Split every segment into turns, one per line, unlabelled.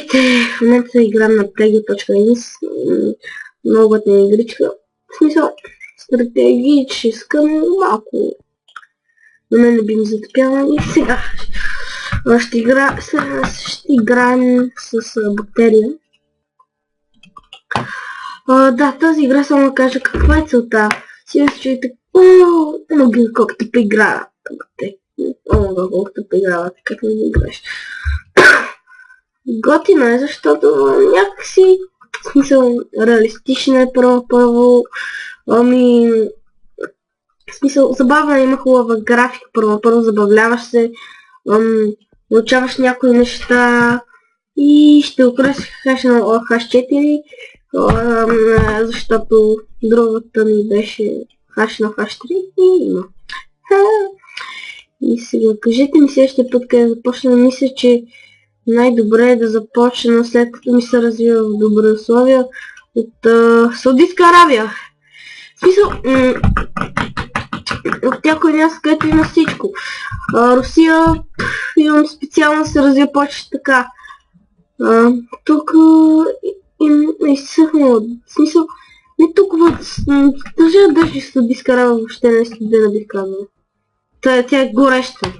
Здравейте! В момента играм на Play.ins. Много готина игричка. В смисъл, стратегическа, малко на мен не би ми затопяла. И сега ще играем с бактерия. Да, тази игра само да кажа каква е целта. Си мисля, че е така, колко тъпа игра. Колко тъпа игра, как не играеш. Готина е, защото някакси, в смисъл, реалистична е първо, в смисъл, забавна, има хубава графика, първо забавляваш се, научаваш някои неща и ще окръщаш H4, защото другата ми беше H на H3 и има. И сега, кажете ми следващия път, къде започна, мисля, че най-добре е да започна след като ми се развива в добри условия от Саудитска Аравия. В смисъл, от някой място, където има всичко. Русия, имам специално се развива повече така. Тук им изсъхнало. В смисъл, не толкова даже Саудитска Аравия въобще не е студена, бих казала. Тя е гореща.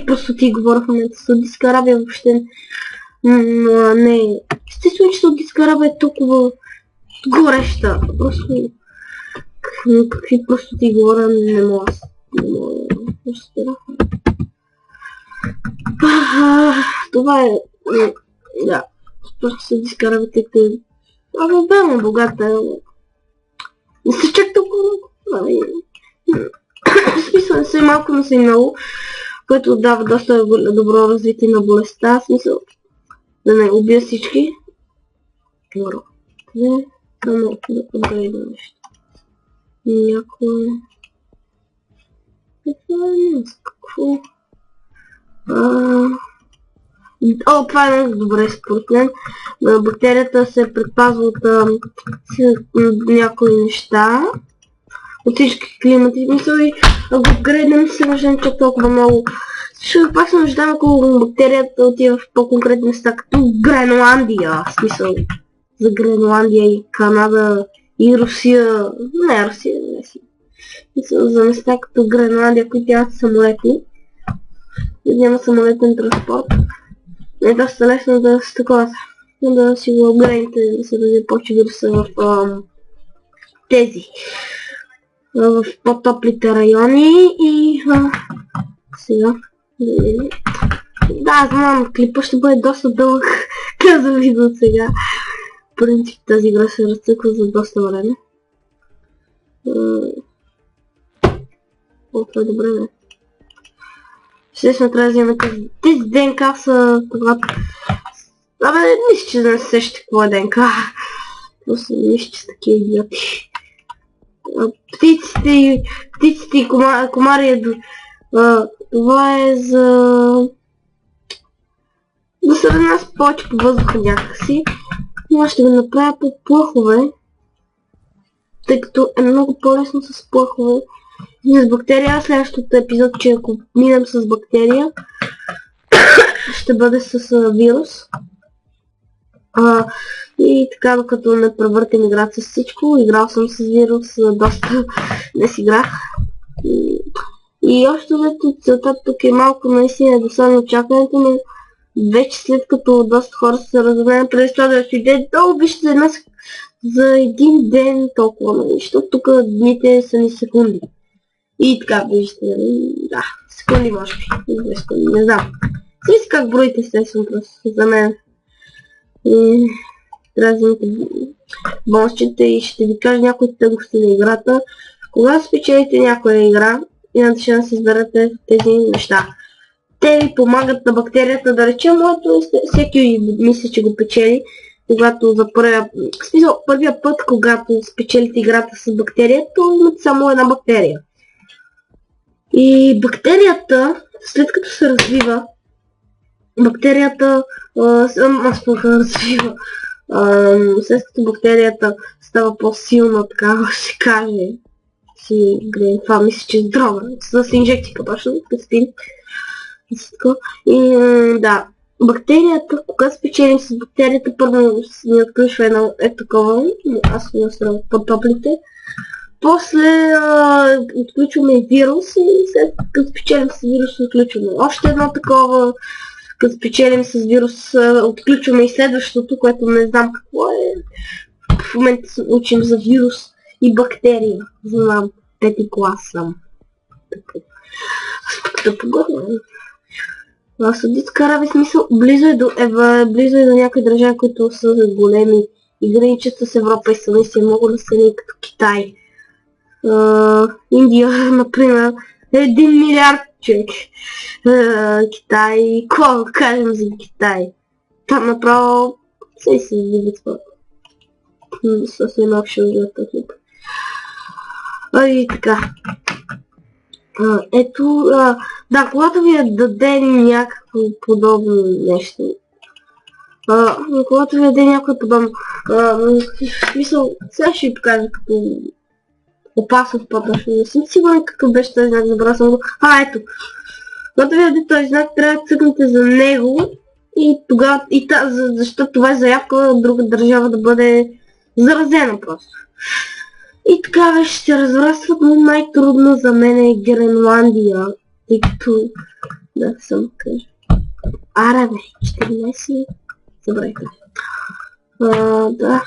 Просто ти говоря в момента. Саудитска Арабия въобще не е. Естествено, че Саудитска Арабия е толкова гореща. Какви просто ти говоря, не мога да разбера. Това е... Да. Просто Саудитска Арабия, тъй като е бедна, богата. Не се чак толкова много. В смисъл, не са и малко, не са и много, което дава доста добро развитие на болестта, в смисъл да не убия всички. Добро. Да подгледам нещо. Някой... Какво? Това е много добре според мен. Бактерията се предпазва от някои неща. От всички климати, мисля и ако греднем се нуждам чак толкова много. Защото пак се нуждам, ако бактерията отива в по-конкретни места, като Гренландия, в смисъл за Гренландия и Канада и Русия, не Русия, не си. Мисъл за места като Гренландия, които нямат самолети, няма самолетен транспорт. Не е доста лесно да се такова, да си го обгрените, да се даде повече вируса в тези. В по-топлите райони и сега да, знам, клипа ще бъде доста дълъг, казвам ви до сега. В принцип тази игра се разцъква за доста време. Това е добре, не? Естествено трябва да вземем тези ДНК са когато... Абе, мисля, че да не се сещате какво е ДНК. Просто мисля, че са такива идиоти. Птиците и комари, това е за да се нас повече по въздуха някакси. Но ще го направя по плъхове, тъй като е много по-лесно с плъхове. И с бактерия, следващото епизод, че ако минем с бактерия, ще бъде с вирус. И така, докато не превъртим играта с всичко, играл съм с вирус, доста не си играх. И още зато целта тук е малко наистина досадно очакването, но вече след като доста хора са разгледани преди това да си ден, вижте за един ден толкова, защото тук дните са ни секунди. И така, вижте, да, секунди може би, 2 секунди, не знам. Зависи как броите, естествено, просто за мен. И трябва да вземете бонусчета и ще ви кажа някои тънкости на играта. Когато спечелите някоя игра, имате шанс да изберете тези неща. Те ви помагат на бактерията, да речем, моето всеки мисля, че го печели, когато за първия път, когато спечелите играта с бактерия, то имате само една бактерия. И бактерията, след като се развива, след като бактерията става по-силна, така да се каже, това мисля, че е дрога, с инжекция по-точно, кастин. И да, Бактерията, когато спечелим с бактерията, първо ни отключва едно такова, аз не оставям по-топлите. После отключваме вирус и след като спечелим с вирус отключваме още едно такова. Като спечелим с вирус отключваме и следващото, което не знам какво е. В момента се учим за вирус и бактерия. Знам, пети клас съм. Тъпо годно. Саудитска Арабия, смисъл, близо е до някои държави, които са големи и граничат с Европа и са наистина много населени, като Китай. Индия, например, 1 милиард човек. Китай, какво да кажем за Китай? Там направо се видят това. Съвсем малко ще уживат техника. И така. Ето, да, когато ви даде някакво подобно нещо, когато ви даде някакво подобно, в смисъл, сега ще ви покажа като опасност по-точно, не съм сигурен какъв беше този знак, забравя съм го. Ето, когато ви даде този знак, трябва да цъкнете за него и тогава, защото това е заявка друга държава да бъде заразена просто. И така ще се разрастват, но най-трудно за мен е Гренландия, тъй като... Да, само кажа. Аре бе, 14... Забравих. Да.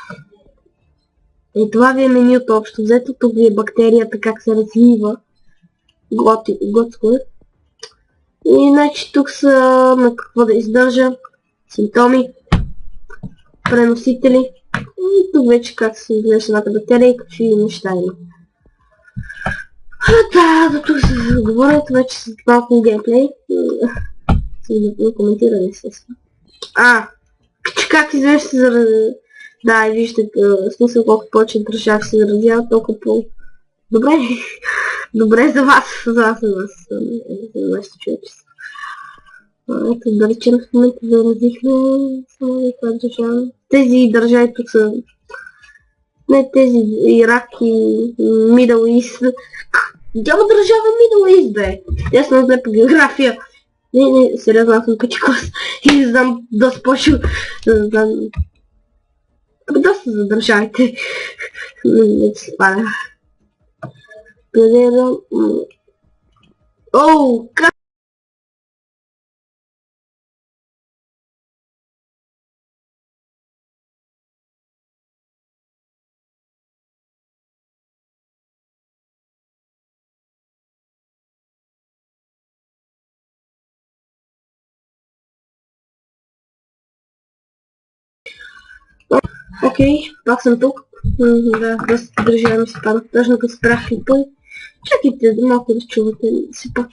И това ви е менюто общо взето, тук ви е бактерията, как се развива. Готско е. И значи тук са на какво да издържа, симптоми, преносители. И тук вече как се изглежда едната бактерия и какви неща има. Да, до тук се говорят вече с малко геймплей. Се коментиране естествено. Как изведнъж се зарази... Да, и виждате, в смисъл колко повече държави се заразяват, толкова по... Добре, добре за вас, за вашето човечество. Ето, да речем в момента заразихме само и това държава. Тези държави тук са... Не тези Ирак и Middle East. Няма държава Middle East, бе! Аз не знам по география. Не, сериозно, аз съм пъти клас и не знам доста по-шо... Доста за държавите. Не се спаля. Гледам... Оу, как? Окей, пак съм тук. Да, доста държава ми се пада. Точно като спрях клипа. Чакайте да малко да чувате. Си пак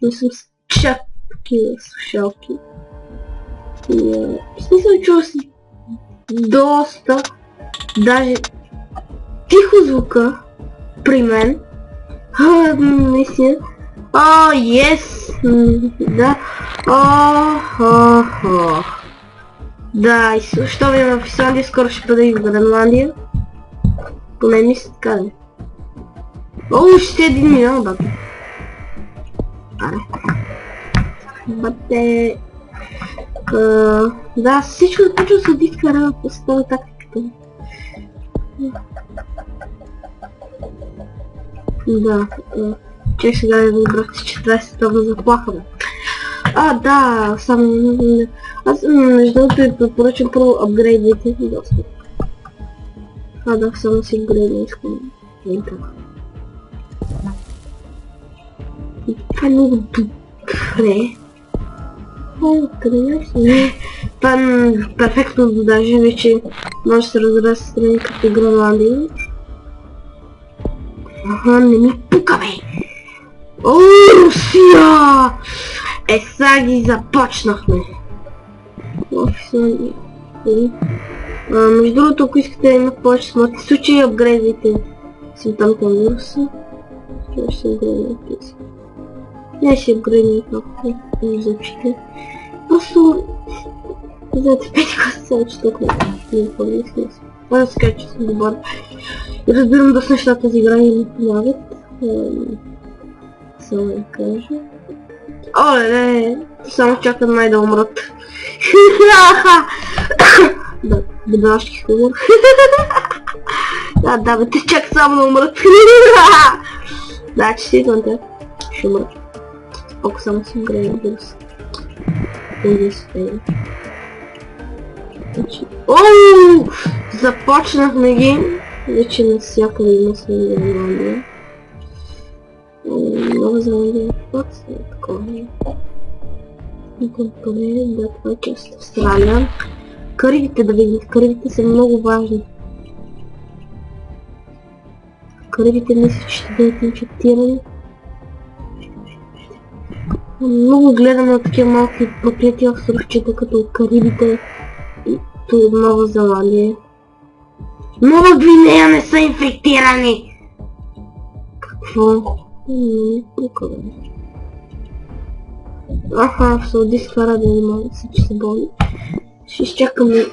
не съм чак такива слушалки. В смисъл чува си доста. Даже тихо звука при мен. Наистина. Yes! Да. Да, и що ви в Исландия, скоро ще бъде и в Гренландия. Поне мисля така ли. Ще е 1 милион, бате. Аре. Бате... Да, всичко започва с Саудитска Арабия, поставя тактиката. Да, че сега да разбрахте, че това е световна заплаха, бе. Да, само... Аз между другото ви препоръчам първо апгрейдвайте доста. Да, само си апгрейдвам, искам. Това е много добре. Това е перфектно, даже вече може да се разраства страни като Гренландия. Не ми пука, бе! Русия! Сега ги започнахме. Между другото, ако искате да имат повече смъртни случаи, апгрейдвайте симптомите на вируса. Това ще се апгрейдвам тези. Не ще апгрейдвам малко, не заучите. Просто... Знаете, 5 класа само че толкова не помня смисъл. Това да се кажа, че съм добър. И разбирам доста неща тези игра и ми помагат. Само да кажа. Оле, Само чакат май да умрат. Да, дебелашки хубаво. Да, бе, те чак само да умрат. Да, честитвам те. Ще умрат. Ако само съм грейна вирус. Оу! Започнахме ги. Вече навсякъде има съм Гренландия. Нова Зеландия. Пак са такова. Да, това е част от Австралия. Карибите да видим. Карибите са много важни. Карибите мисля, че ще бъдат инфектирани. Много гледам на такива малки проклети островчета, като Карибите и Нова Зеландия. Нова Гвинея не са инфектирани! Какво? Тука бе. Аха, в Саудитска Арабия има всички са болни. Ще изчакаме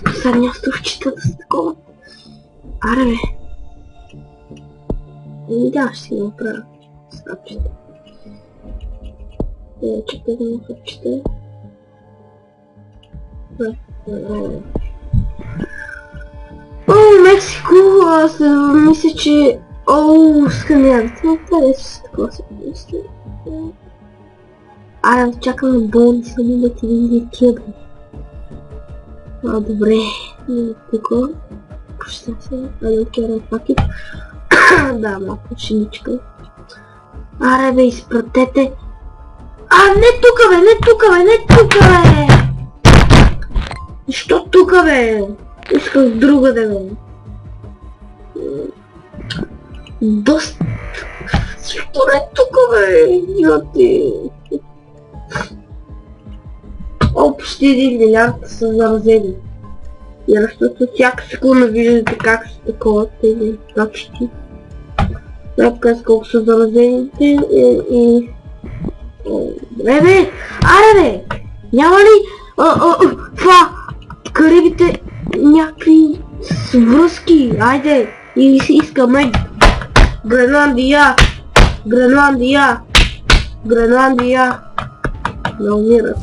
последния островчета да са такова. Аре бе. Да, ще си го направя с хапчета. Чакай да му хапчета. О, Мексико! Аз мисля, че... Оу, сканерите. Но това не са такова се помисли. Аре, да чакаме болница, да ти види кедра. Добре. Тук. Пуща се. Да кера пакет. Да, малко шиничка. Аре бе, изпратете. Не тука бе, не тука бе, не тука бе! Защо тука бе? Исках другаде бе. Доста... Защо не тука бе, идиоти? Почти 1 милиард са заразени. И защото всяка секунда виждате как са такова тези точки. Напказ колко са заразените и... Бе! Аре бе! Няма ли... Това... Карибите... някакви връзки? Айде! Или си искаме... Гренландия! Гренландия! Гренландия! Да умират.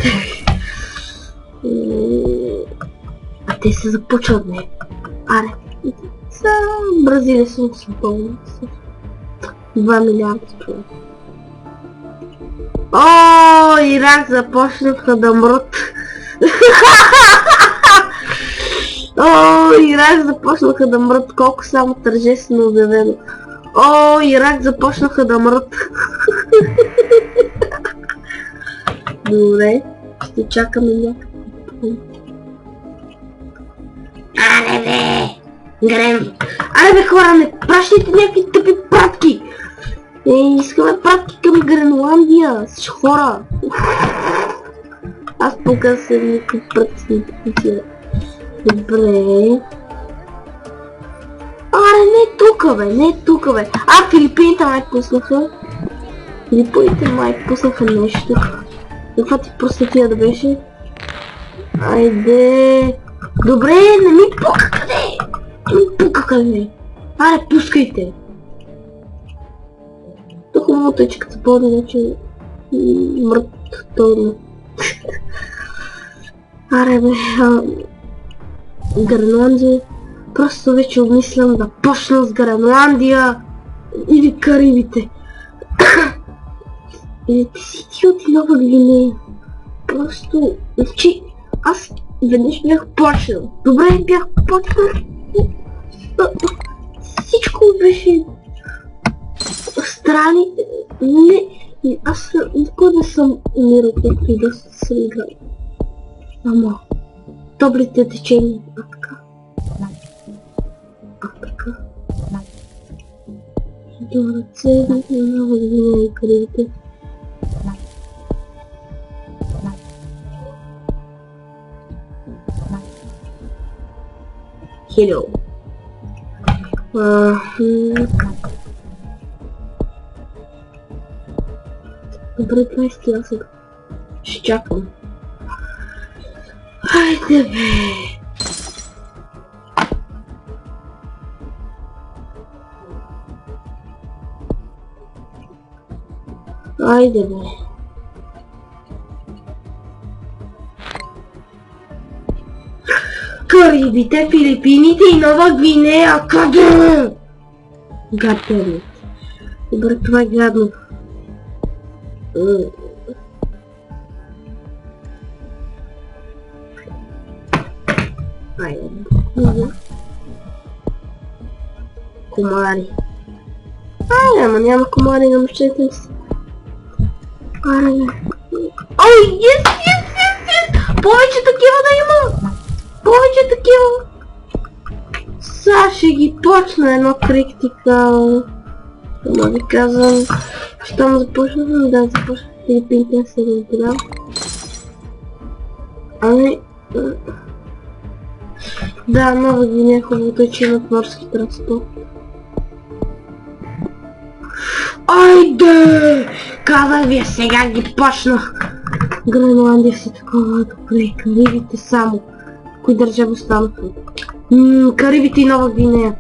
А те се започват, не. Аре. Бразилия съм пълни. 2 милиарда човек. О, Ирак започнаха да мрат. О, Ирак започнаха да мрат. Колко само тържествено обявено. О, Ирак започнаха да мрат. Добре, ще чакаме някакво. Аре бе! Аре бе хора, не пращайте някакви тъпи пратки! Искаме пратки към Гренландия с хора! Аз пока се някакви пратки не потенцира. Добре... Аре, не тука бе, не тука бе! Филипините май пуснаха. Филипините май пуснаха нещо. Каква ти простотия да беше? Айде... Добре, не ми пука къде! Не ми пука къде! Аре, пускайте! То хубавото е, че като се пълни, вече... мрът тълно. Аре бе... Гренландия... Просто вече обмислям да почна с Гренландия или Карибите. Ти си идиоти, Нова Гвинея. Просто... Значи, аз веднъж бях почнал. Добре, бях почнал. Всичко беше... Страни... Не... Аз никога не съм умирал, както и да съм играл. Ама... Топлите течения. Така. До ръце на Нова Гвинея и Карибите. Hello. Добре, 20 аз ще чакам. Хайде бе! Айде бе! Карибите, Филипините и Нова Гвинея. Къде? Гадно. Добре, това е гадно. Айде. Комари. Айде, ама няма комари на мъщете си. Айде. Ой, yes! Повече такива да има! Повече такива! Сега ще ги почна едно критикал. Да ви казвам, щом започна, да започна Филипините, аз се разбирам. Ами... Да, Нова Гвинея, хубавото е, че имат морски транспорт. Айде! Казах ви, сега ги почнах! Гренландия си такова добре, Карибите само. Кои държави останаха? Карибите и Нова Гвинея.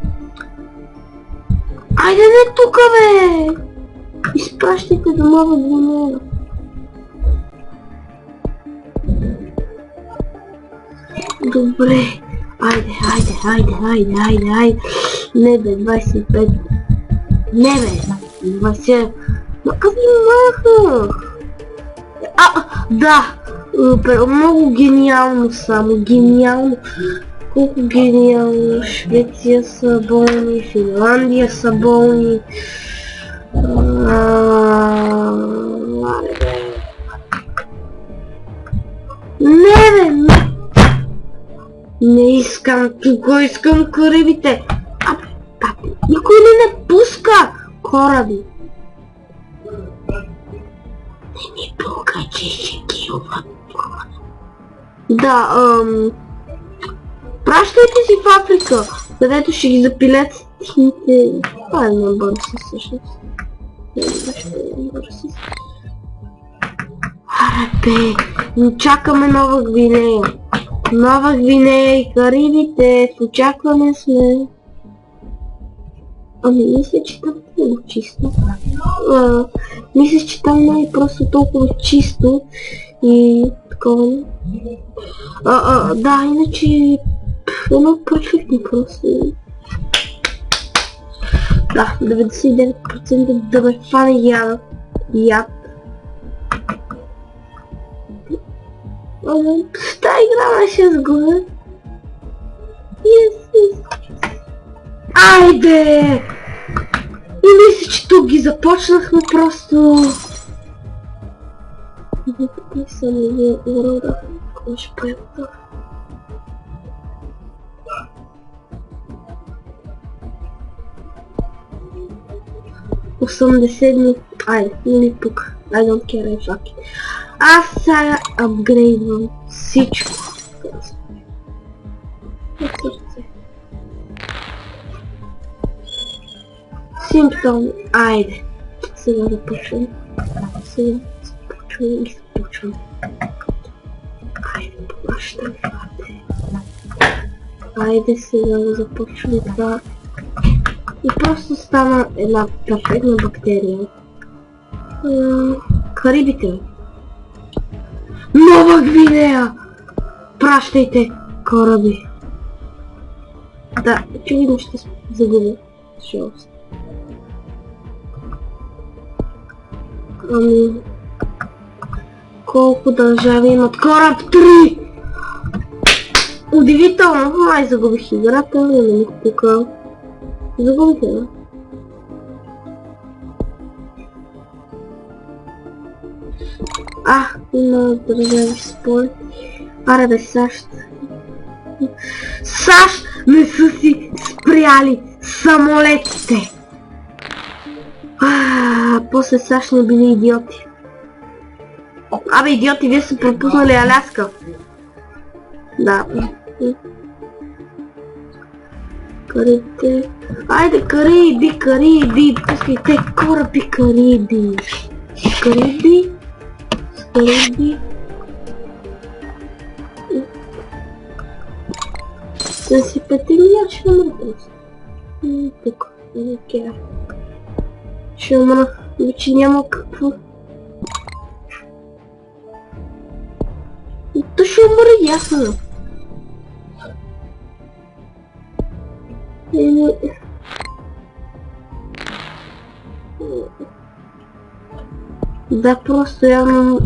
Айде не тука, бе! Изпращайте до Нова Гвинея. Добре. Айде. Не бе, 25. Не бе, 20. Но къде махах? Да! Много гениално само, гениално. Колко гениално. Швеция са болни, Финландия са болни. Не бе! Не искам тук, искам Карибите. Никой не пуска кораби. Не ми пука, че ще ги увътвам. Да, пращайте си в Африка, където ще ги запилят техните... Това е на бърси всъщност. Бе, чакаме Нова Гвинея. Нова Гвинея и Карибите, в очакване сме. Ами мисля, че там не е много чисто. Мисля, че там не е просто толкова чисто и такова. Да, иначе едно перфектно просто. Да, 99% да ме хване яд. В тази игра ме ще сгубя. Yes. Айде! И мисля, че тук ги започнахме просто... Не съм ли урода, кой ще появя. 80 дни. Айде, не ми пука. I don't care, I fuck it. Аз сега апгрейдвам всичко. Симптоми. Айде. Сега започвам. Айде, плащам. Айде сега да започвам това. И просто стана една перфектна бактерия. Карибите. Нова Гвинея! Пращайте кораби. Да, очевидно ще загубя. Жалост. Ами... Колко държави имат кораб? 3! Удивително! Ай, загубих играта, не ми пука. Загубите, да? Има държави според. Аре бе, САЩ. САЩ не са си спряли самолетите! После САЩ не били идиоти. Абе, идиоти, вие са пропуснали Аляска. Да. Карибите. Айде, Кариби, пускайте кораби, Кариби. Кариби. Съсипете ли, аз ще умра просто. Тук, окей. Ще умра, вече няма какво. То ще умра ясно. Или... Да, просто явно